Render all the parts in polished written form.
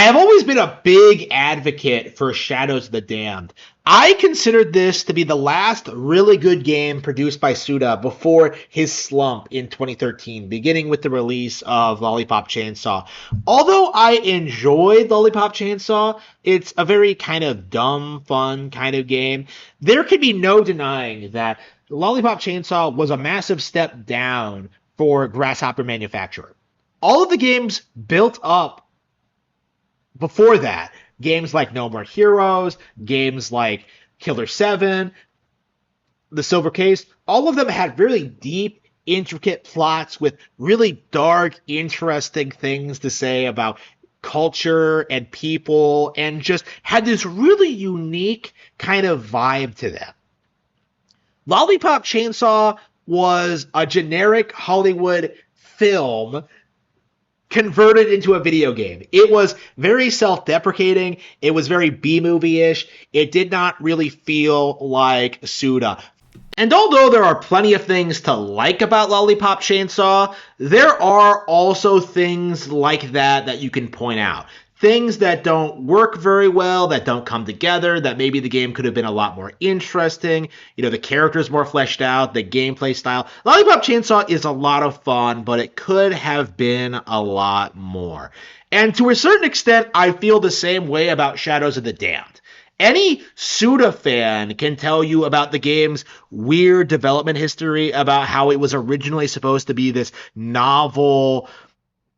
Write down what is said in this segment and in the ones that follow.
have always been a big advocate for Shadows of the Damned. I considered this to be the last really good game produced by Suda before his slump in 2013, beginning with the release of Lollipop Chainsaw. Although I enjoyed Lollipop Chainsaw, it's a very kind of dumb, fun kind of game. There can be no denying that Lollipop Chainsaw was a massive step down for Grasshopper Manufacturer. All of the games built up before that, games like No More Heroes, games like Killer 7, The Silver Case, all of them had really deep, intricate plots with really dark, interesting things to say about culture and people, and just had this really unique kind of vibe to them. Lollipop Chainsaw was a generic Hollywood film converted into a video game. It was very self-deprecating. It was very B-movie-ish. It did not really feel like Suda. And although there are plenty of things to like about Lollipop Chainsaw, there are also things like that you can point out. Things that don't work very well, that don't come together, that maybe the game could have been a lot more interesting. The characters more fleshed out, the gameplay style. Lollipop Chainsaw is a lot of fun, but it could have been a lot more. And to a certain extent, I feel the same way about Shadows of the Damned. Any Suda fan can tell you about the game's weird development history, about how it was originally supposed to be this novel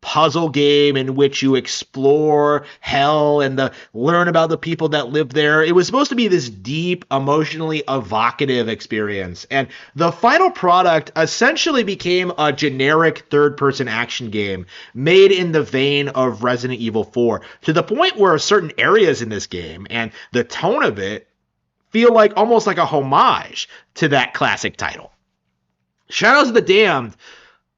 puzzle game in which you explore hell and learn about the people that live there. It was supposed to be this deep, emotionally evocative experience. And the final product essentially became a generic third-person action game made in the vein of Resident Evil 4, to the point where certain areas in this game and the tone of it feel like almost like a homage to that classic title. Shadows of the Damned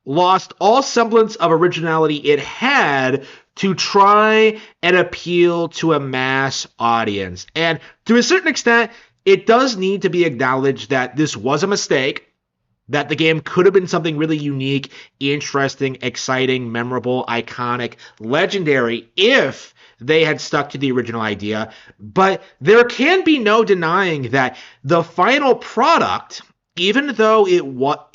lost all semblance of originality it had to try and appeal to a mass audience. And to a certain extent, it does need to be acknowledged that this was a mistake, that the game could have been something really unique, interesting, exciting, memorable, iconic, legendary if they had stuck to the original idea. But there can be no denying that the final product, even though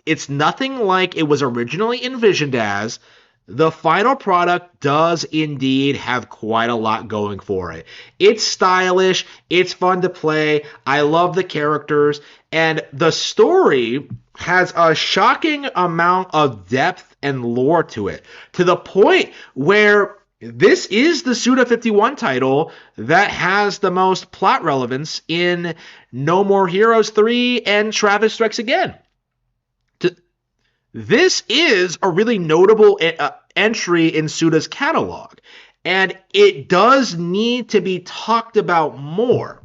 it's nothing like it was originally envisioned as, the final product does indeed have quite a lot going for it. It's stylish, it's fun to play, I love the characters, and the story has a shocking amount of depth and lore to it, to the point where this is the Suda51 title that has the most plot relevance in No More Heroes 3 and Travis Strikes Again. This is a really notable entry in Suda's catalog, and it does need to be talked about more.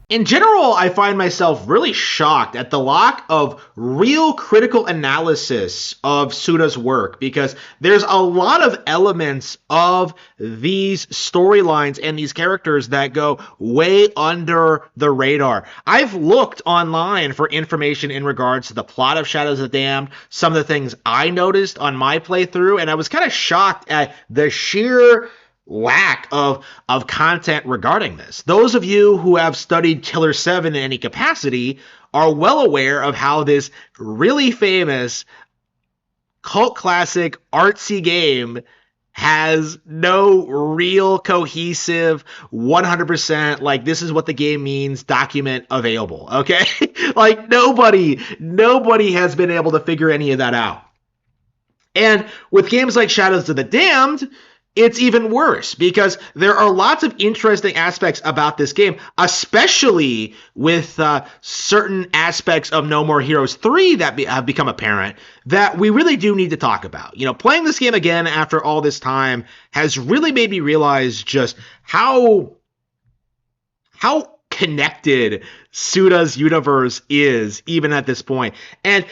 In general, I find myself really shocked at the lack of real critical analysis of Suda's work, because there's a lot of elements of these storylines and these characters that go way under the radar. I've looked online for information in regards to the plot of Shadows of the Damned, some of the things I noticed on my playthrough, and I was kind of shocked at the sheer lack of content regarding this. Those of you who have studied Killer 7 in any capacity are well aware of how this really famous cult classic artsy game has no real cohesive 100% like this is what the game means document available, okay? Like nobody has been able to figure any of that out. And with games like Shadows of the Damned, it's even worse, because there are lots of interesting aspects about this game, especially with certain aspects of No More Heroes 3 that have become apparent that we really do need to talk about. Playing this game again after all this time has really made me realize just how connected Suda's universe is, even at this point, and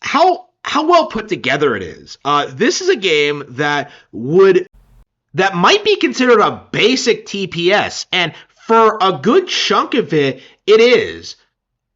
how well put together it is. This is a game that might be considered a basic TPS, and for a good chunk of it, it is.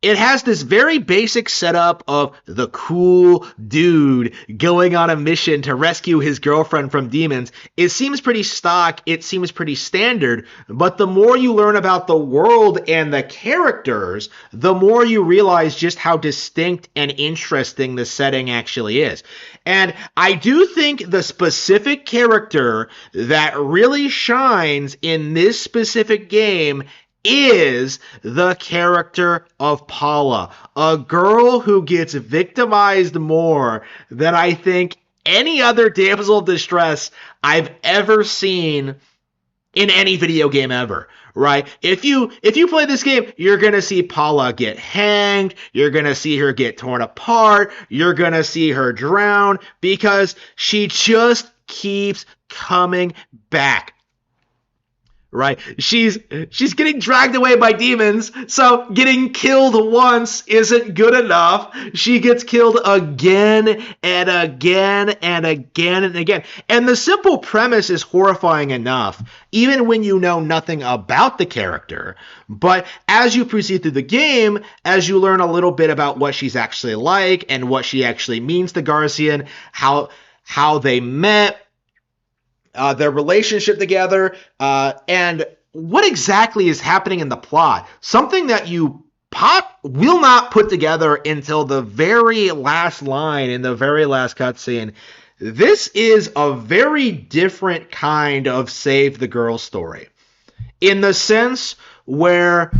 it has this very basic setup of the cool dude going on a mission to rescue his girlfriend from demons. It seems pretty stock, it seems pretty standard, but the more you learn about the world and the characters, the more you realize just how distinct and interesting the setting actually is. And I do think the specific character that really shines in this specific game is the character of Paula, a girl who gets victimized more than I think any other damsel of distress I've ever seen in any video game ever, right? If you play this game, you're going to see Paula get hanged, you're going to see her get torn apart, you're going to see her drown because she just keeps coming back. Right? She's getting dragged away by demons, so getting killed once isn't good enough. She gets killed again and again and again and again. And the simple premise is horrifying enough, even when you know nothing about the character. But as you proceed through the game, as you learn a little bit about what she's actually like and what she actually means to Garcian, how they met, their relationship together, and what exactly is happening in the plot. Something that you will not put together until the very last line in the very last cutscene. This is a very different kind of Save the Girl story. In the sense where,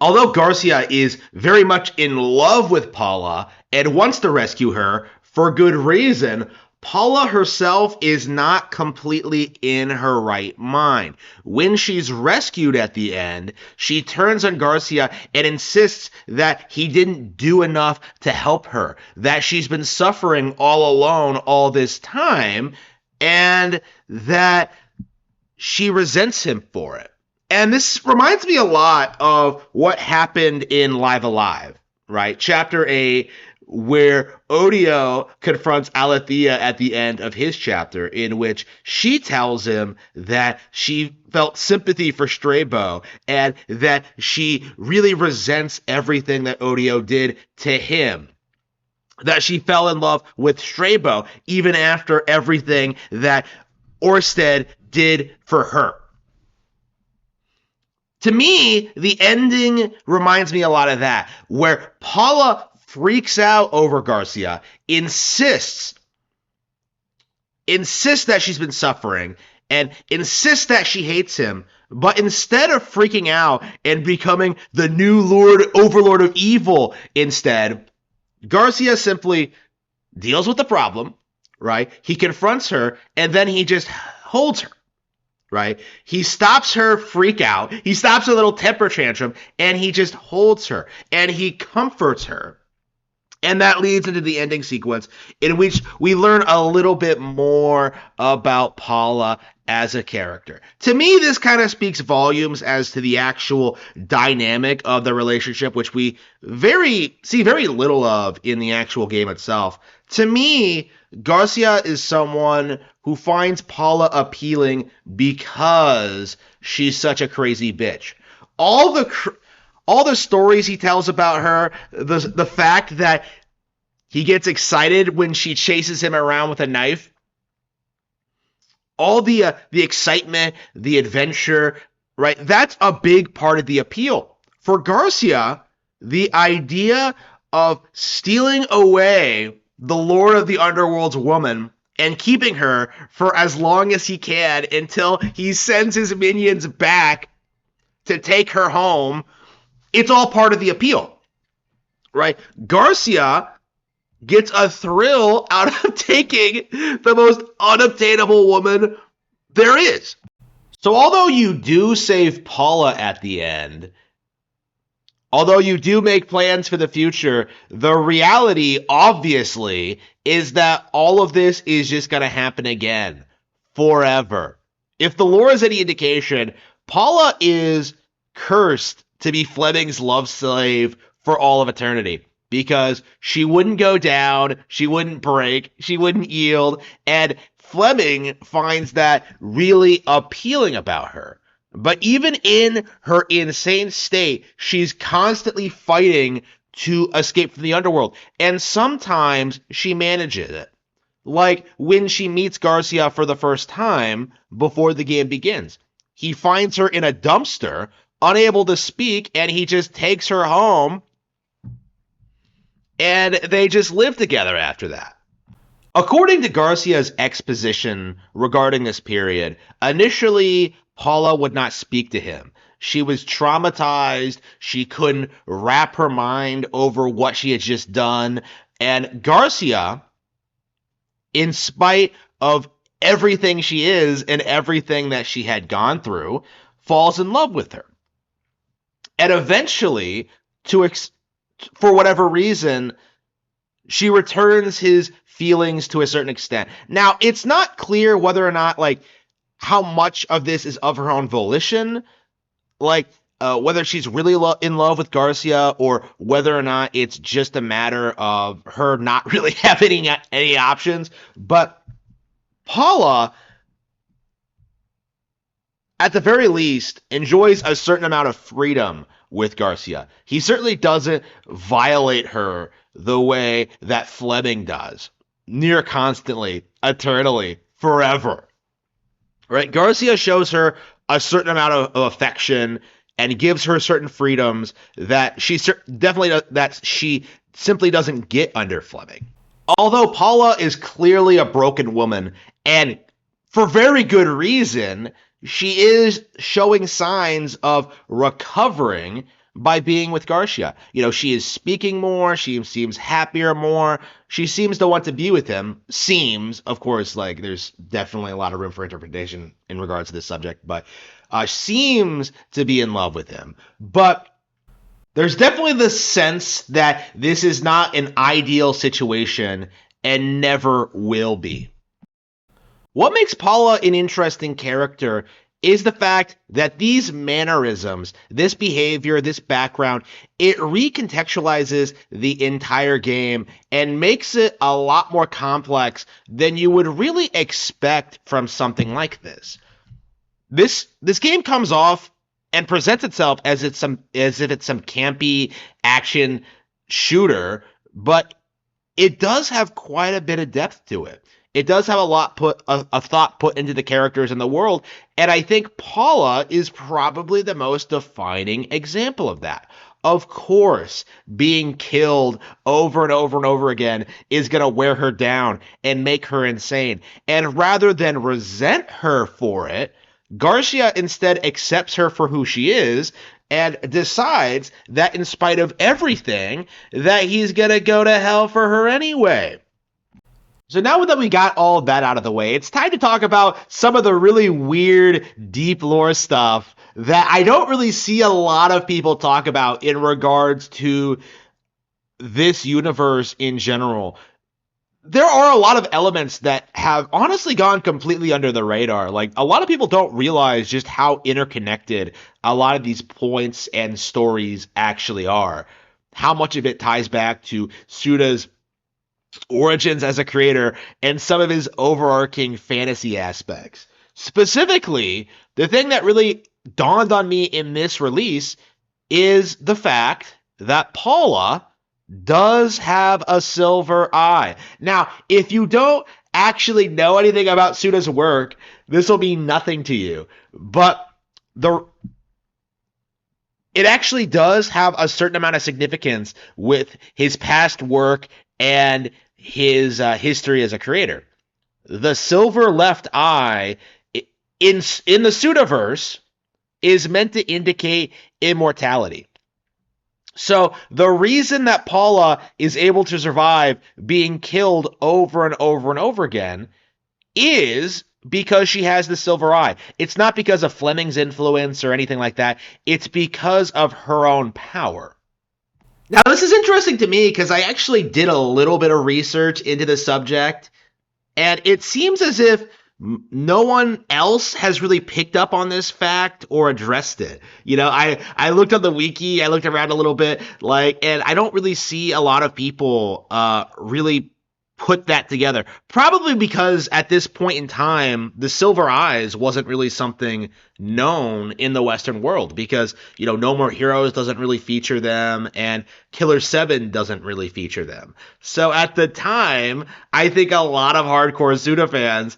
although Garcia is very much in love with Paula and wants to rescue her for good reason, Paula herself is not completely in her right mind. When she's rescued at the end, she turns on Garcia and insists that he didn't do enough to help her, that she's been suffering all alone all this time, and that she resents him for it. And this reminds me a lot of what happened in Live Alive, right? Chapter 8, where Odio confronts Alethea at the end of his chapter, in which she tells him that she felt sympathy for Strabo and that she really resents everything that Odio did to him. That she fell in love with Strabo even after everything that Orsted did for her. To me, the ending reminds me a lot of that, where Paula freaks out over Garcia, insists that she's been suffering, and insists that she hates him, but instead of freaking out and becoming the new overlord of evil instead, Garcia simply deals with the problem, right? He confronts her, and then he just holds her, right? He stops her freak out, he stops her little temper tantrum, and he just holds her, and he comforts her. And that leads into the ending sequence, in which we learn a little bit more about Paula as a character. To me, this kind of speaks volumes as to the actual dynamic of the relationship, which we see very little of in the actual game itself. To me, Garcia is someone who finds Paula appealing because she's such a crazy bitch. All the stories he tells about her, the fact that he gets excited when she chases him around with a knife, all the excitement, the adventure, right? That's a big part of the appeal. For Garcia, the idea of stealing away the Lord of the Underworld's woman and keeping her for as long as he can until he sends his minions back to take her home, it's all part of the appeal, right? Garcia gets a thrill out of taking the most unobtainable woman there is. So although you do save Paula at the end, although you do make plans for the future, the reality, obviously, is that all of this is just going to happen again, forever. If the lore is any indication, Paula is cursed to be Fleming's love slave for all of eternity, because she wouldn't go down, she wouldn't break, she wouldn't yield, and Fleming finds that really appealing about her. But even in her insane state, she's constantly fighting to escape from the underworld. And sometimes she manages it. Like when she meets Garcia for the first time before the game begins. He finds her in a dumpster, unable to speak, and he just takes her home, and they just live together after that. According to Garcia's exposition regarding this period, initially Paula would not speak to him. She was traumatized. She couldn't wrap her mind over what she had just done. And Garcia, in spite of everything she is and everything that she had gone through, falls in love with her. And eventually, for whatever reason, she returns his feelings to a certain extent. Now, it's not clear whether or not, like, how much of this is of her own volition, like, whether she's really in love with Garcia, or whether or not it's just a matter of her not really having any options. But Paula, at the very least, enjoys a certain amount of freedom with Garcia. He certainly doesn't violate her the way that Fleming does, near constantly, eternally, forever. Right? Garcia shows her a certain amount of affection and gives her certain freedoms that she simply doesn't get under Fleming. Although Paula is clearly a broken woman, and for very good reason, she is showing signs of recovering by being with Garcia. You know, she is speaking more. She seems happier more. She seems to want to be with him. Seems, of course, like there's definitely a lot of room for interpretation in regards to this subject, but seems to be in love with him. But there's definitely the sense that this is not an ideal situation and never will be. What makes Paula an interesting character is the fact that these mannerisms, this behavior, this background, it recontextualizes the entire game and makes it a lot more complex than you would really expect from something like this. This game comes off and presents itself as if it's some campy action shooter, but it does have quite a bit of depth to it. It does have a thought put into the characters in the world, and I think Paula is probably the most defining example of that. Of course, being killed over and over and over again is going to wear her down and make her insane. And rather than resent her for it, Garcia instead accepts her for who she is and decides that in spite of everything, that he's going to go to hell for her anyway. So now that we got all of that out of the way, it's time to talk about some of the really weird, deep lore stuff that I don't really see a lot of people talk about in regards to this universe in general. There are a lot of elements that have honestly gone completely under the radar. Like, a lot of people don't realize just how interconnected a lot of these points and stories actually are. How much of it ties back to Suda's origins as a creator and some of his overarching fantasy aspects. Specifically, the thing that really dawned on me in this release is the fact that Paula does have a silver eye. Now, if you don't actually know anything about Suda's work, this will mean nothing to you. But it actually does have a certain amount of significance with his past work and his history as a creator. The silver left eye in the Sudaverse is meant to indicate immortality. So the reason that Paula is able to survive being killed over and over and over again is because she has the silver eye. It's not because of Fleming's influence or anything like that. It's because of her own power. Now, this is interesting to me because I actually did a little bit of research into the subject, and it seems as if no one else has really picked up on this fact or addressed it. You know, I looked on the wiki, I looked around a little bit, and I don't really see a lot of people really put that together. Probably because at this point in time, the Silver Eyes wasn't really something known in the Western world because, No More Heroes doesn't really feature them and Killer 7 doesn't really feature them. So at the time, I think a lot of hardcore Suda fans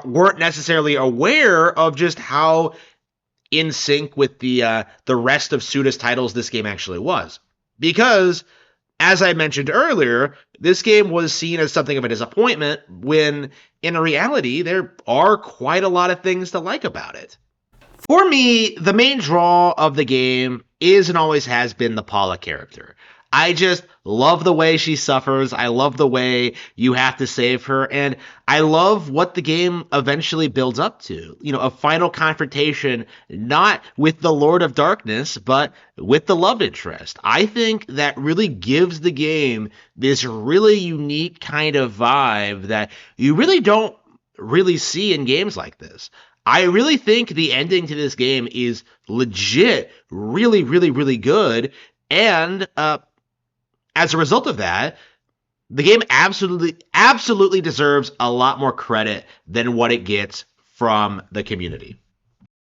weren't necessarily aware of just how in sync with the rest of Suda's titles this game actually was. Because as I mentioned earlier, this game was seen as something of a disappointment when in reality there are quite a lot of things to like about it. For me, the main draw of the game is and always has been the Paula character. I just love the way she suffers. I love the way you have to save her. And I love what the game eventually builds up to. A final confrontation, not with the Lord of Darkness, but with the love interest. I think that really gives the game this really unique kind of vibe that you really don't really see in games like this. I really think the ending to this game is legit, really, really, really good. And as a result of that, the game absolutely deserves a lot more credit than what it gets from the community.